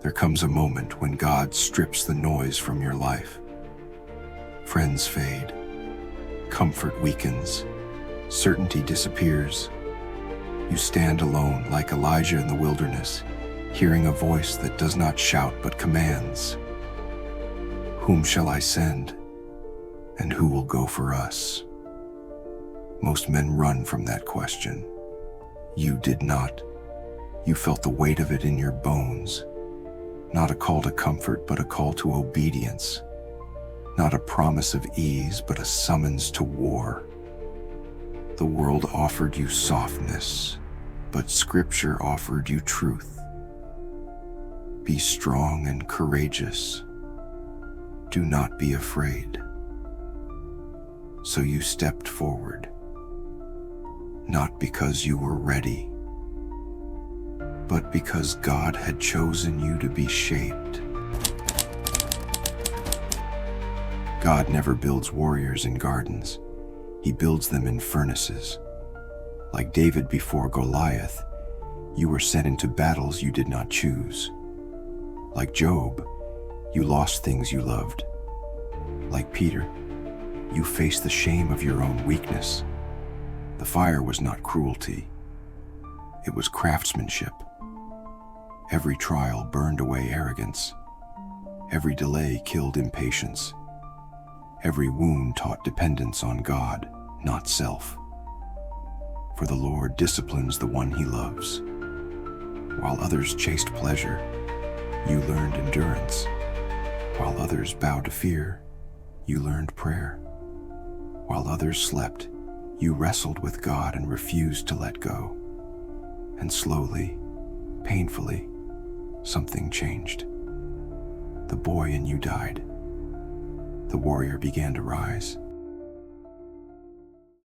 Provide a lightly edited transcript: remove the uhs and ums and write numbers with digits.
There comes a moment when God strips the noise from your life. Friends fade, comfort weakens, certainty disappears. You stand alone like Elijah in the wilderness, hearing a voice that does not shout but commands. Whom shall I send? And who will go for us? Most men run from that question. You did not. You felt the weight of it in your bones. Not a call to comfort, but a call to obedience. Not a promise of ease, but a summons to war. The world offered you softness, but Scripture offered you truth. Be strong and courageous. Do not be afraid. So you stepped forward, not because you were ready, but because God had chosen you to be shaped. God never builds warriors in gardens. He builds them in furnaces. Like David before Goliath, you were sent into battles you did not choose. Like Job, you lost things you loved. Like Peter, you faced the shame of your own weakness. The fire was not cruelty. It was craftsmanship. Every trial burned away arrogance. Every delay killed impatience. Every wound taught dependence on God, not self. For the Lord disciplines the one he loves. While others chased pleasure, you learned endurance. While others bowed to fear, you learned prayer. While others slept, you wrestled with God and refused to let go. And slowly, painfully, something changed. The boy in you died. The warrior began to rise.